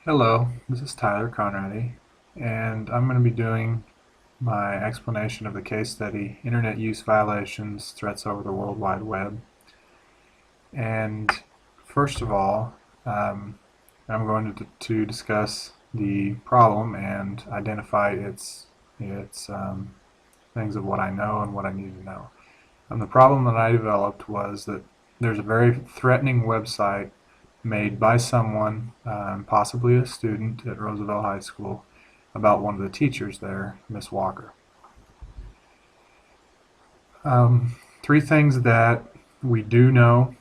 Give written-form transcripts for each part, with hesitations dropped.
Hello, this is Tyler Conrady, and I'm going to be doing my explanation of the case study, Internet Use Violations, Threats Over the World Wide Web. And first of all, I'm going to discuss the problem and identify its things of what I know and what I need to know. And the problem that I developed was that there's a very threatening website made by someone, possibly a student at Roosevelt High School, about one of the teachers there, Miss Walker. Three things that we do know.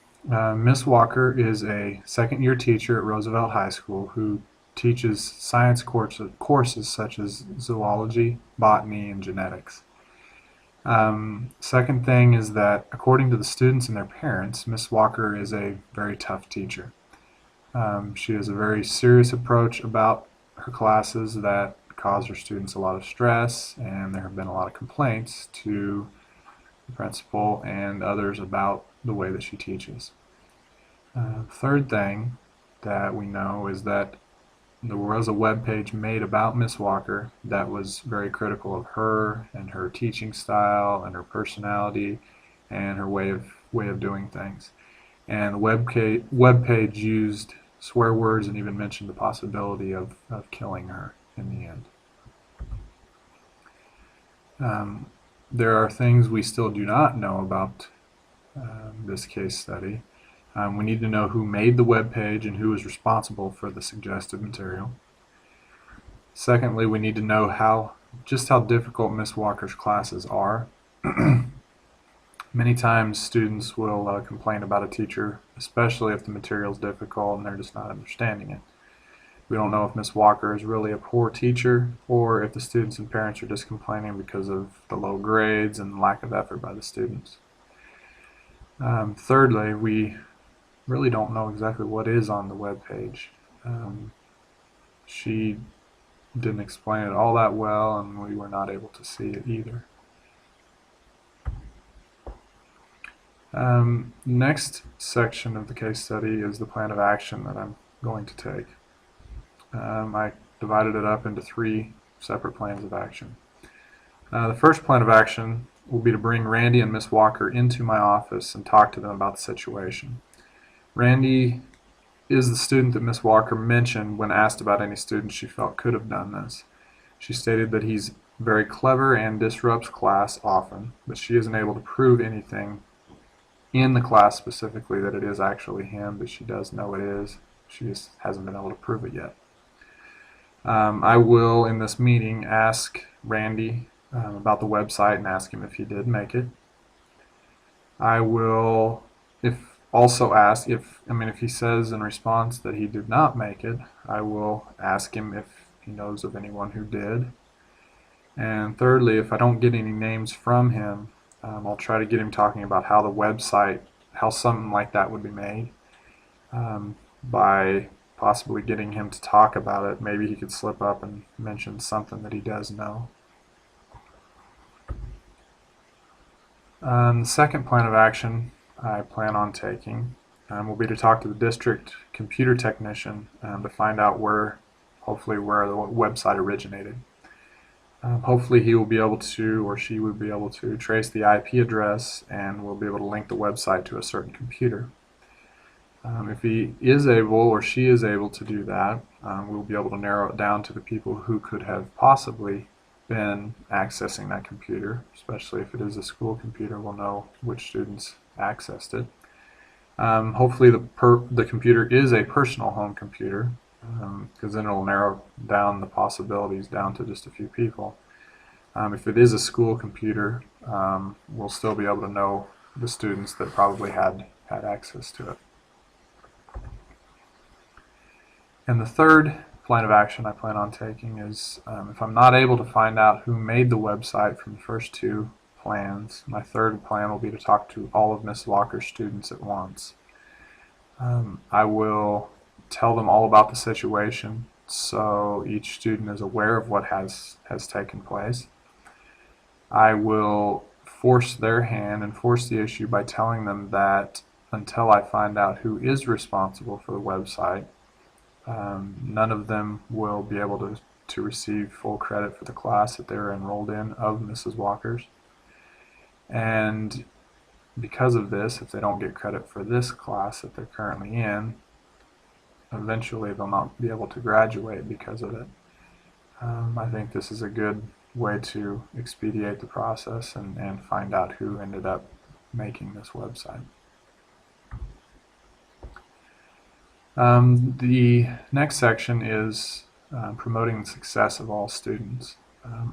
Miss Walker is a second-year teacher at Roosevelt High School who teaches science courses such as zoology, botany, and genetics. Second thing is that according to the students and their parents, Miss Walker is a very tough teacher. She has a very serious approach about her classes that cause her students a lot of stress, and there have been a lot of complaints to the principal and others about the way that she teaches. Third thing that we know is that there was a web page made about Miss Walker that was very critical of her and her teaching style and her personality and her way of doing things. And the web page used swear words and even mentioned the possibility of killing her in the end. There are things we still do not know about this case study. We need to know who made the web page and who is responsible for the suggested material. Secondly, we need to know just how difficult Miss Walker's classes are. Many times students will complain about a teacher, especially if the material is difficult and they're just not understanding it. We don't know if Miss Walker is really a poor teacher or if the students and parents are just complaining because of the low grades and lack of effort by the students. Thirdly, we really don't know exactly what is on the web page. She didn't explain it all that well, and we were not able to see it either. Next section of the case study is the plan of action that I'm going to take. I divided it up into three separate plans of action. The first plan of action will be to bring Randy and Miss Walker into my office and talk to them about the situation. Randy is the student that Miss Walker mentioned when asked about any students she felt could have done this. She stated that he's very clever and disrupts class often, but she isn't able to prove anything in the class specifically that it is actually him, but she does know it is. She just hasn't been able to prove it yet. I will, in this meeting, ask Randy about the website and ask him if he did make it. I will also ask if he says in response that he did not make it, I will ask him if he knows of anyone who did. And thirdly, if I don't get any names from him, I'll try to get him talking about how the website, how something like that would be made, by possibly getting him to talk about it. Maybe he could slip up and mention something that he does know. The second plan of action I plan on taking will be to talk to the district computer technician to find out hopefully where the website originated. Hopefully he will be able to, or she would be able to, trace the IP address and will be able to link the website to a certain computer. If he is able or she is able to do that, we'll be able to narrow it down to the people who could have possibly been accessing that computer, especially if it is a school computer. We'll know which students accessed it. Hopefully the computer is a personal home computer, because then it will narrow down the possibilities down to just a few people. If it is a school computer, we'll still be able to know the students that probably had access to it. And the third plan of action I plan on taking is, if I'm not able to find out who made the website from the first two plans, my third plan will be to talk to all of Miss Walker's students at once. I will tell them all about the situation so each student is aware of what has taken place. I will force their hand and force the issue by telling them that until I find out who is responsible for the website, None of them will be able to receive full credit for the class that they're enrolled in of Mrs. Walker's. And because of this, if they don't get credit for this class that they're currently in, eventually they'll not be able to graduate because of it. I think this is a good way to expedite the process and find out who ended up making this website. The next section is promoting the success of all students.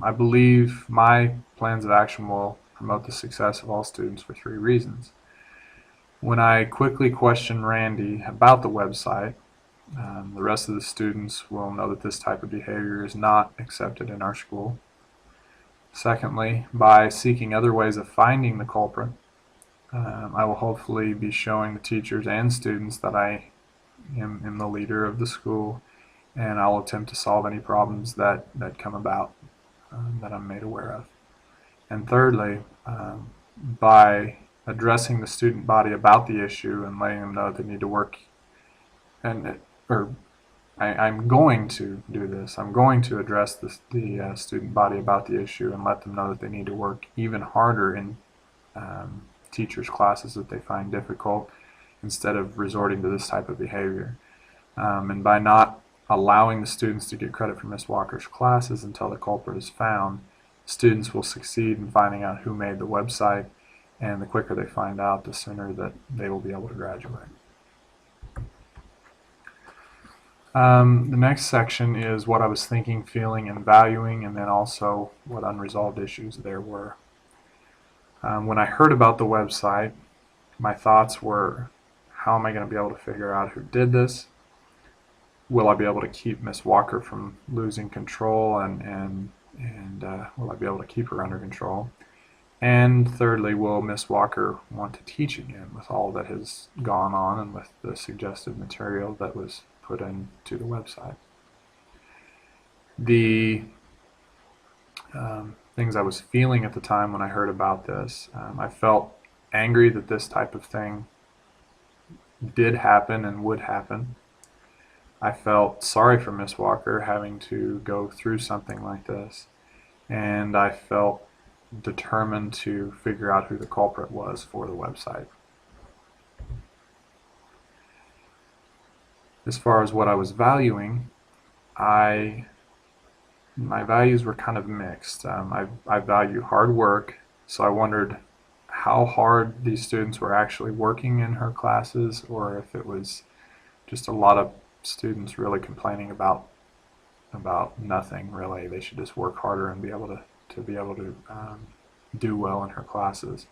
I believe my plans of action will promote the success of all students for 3 reasons. When I quickly question Randy about the website, the rest of the students will know that this type of behavior is not accepted in our school. Secondly, by seeking other ways of finding the culprit, I will hopefully be showing the teachers and students that I am the leader of the school, and I'll attempt to solve any problems that come about that I'm made aware of. And thirdly, by addressing the student body about the issue and letting them know that they need to work, I'm going to do this. I'm going to address the student body about the issue and let them know that they need to work even harder in teachers' classes that they find difficult, instead of resorting to this type of behavior. And by not allowing the students to get credit for Ms. Walker's classes until the culprit is found, students will succeed in finding out who made the website, and the quicker they find out, the sooner that they will be able to graduate. The next section is what I was thinking, feeling, and valuing, and then also what unresolved issues there were. When I heard about the website, my thoughts were, how am I going to be able to figure out who did this? Will I be able to keep Miss Walker from losing control, and will I be able to keep her under control? And thirdly, will Miss Walker want to teach again with all that has gone on and with the suggested material that was put into the website? The things I was feeling at the time when I heard about this, I felt angry that this type of thing did happen and would happen. I felt sorry for Miss Walker having to go through something like this, and I felt determined to figure out who the culprit was for the website. As far as what I was valuing, my values were kind of mixed. I value hard work, so I wondered how hard these students were actually working in her classes, or if it was just a lot of students really complaining about nothing really. They should just work harder and be able to do well in her classes.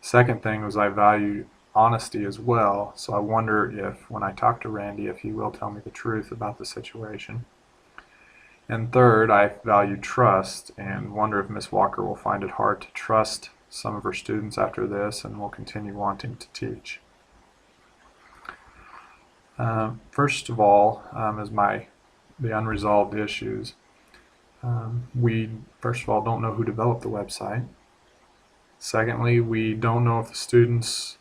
Second thing was I value honesty as well, so I wonder if when I talk to Randy, if he will tell me the truth about the situation. And third, I value trust and wonder if Miss Walker will find it hard to trust some of her students after this and will continue wanting to teach. First of all, is the unresolved issues. We, first of all, don't know who developed the website. Secondly, we don't know if the students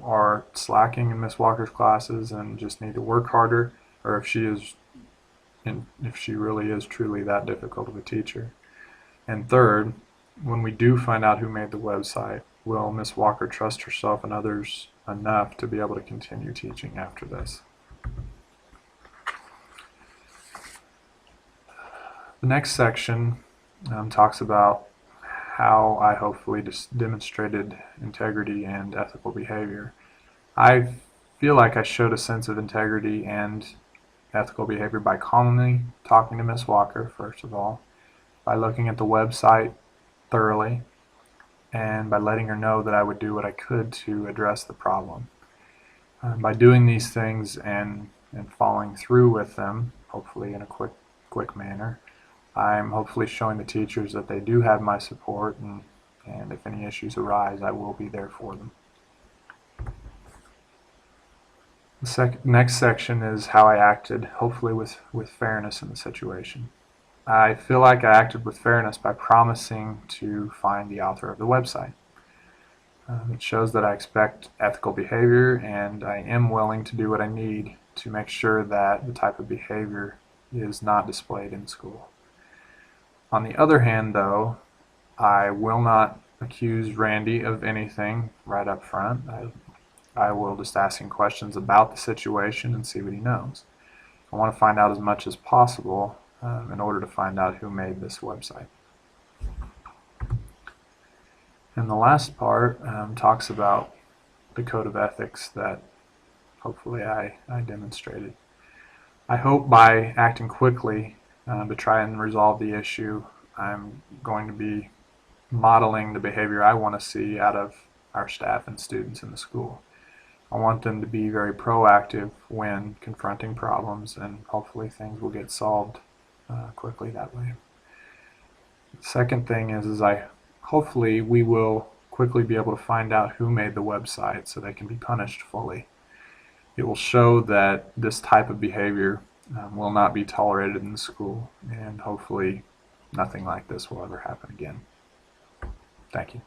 are slacking in Miss Walker's classes and just need to work harder, or if she really is truly that difficult of a teacher. And third, when we do find out who made the website, will Miss Walker trust herself and others enough to be able to continue teaching after this? The next section talks about how I hopefully demonstrated integrity and ethical behavior. I feel like I showed a sense of integrity and ethical behavior by calmly talking to Miss Walker, first of all, by looking at the website thoroughly, and by letting her know that I would do what I could to address the problem. By doing these things and following through with them, hopefully in a quick manner, I'm hopefully showing the teachers that they do have my support, and if any issues arise, I will be there for them. The next section is how I acted, hopefully with fairness in the situation. I feel like I acted with fairness by promising to find the author of the website. It shows that I expect ethical behavior, and I am willing to do what I need to make sure that the type of behavior is not displayed in school. On the other hand, though, I will not accuse Randy of anything right up front. I will just ask him questions about the situation and see what he knows. I want to find out as much as possible in order to find out who made this website. And the last part talks about the code of ethics that hopefully I demonstrated. I hope by acting quickly to try and resolve the issue, I'm going to be modeling the behavior I want to see out of our staff and students in the school. I want them to be very proactive when confronting problems, and hopefully things will get solved quickly that way. The second thing is hopefully we will quickly be able to find out who made the website so they can be punished fully. It will show that this type of behavior will not be tolerated in the school, and hopefully nothing like this will ever happen again. Thank you.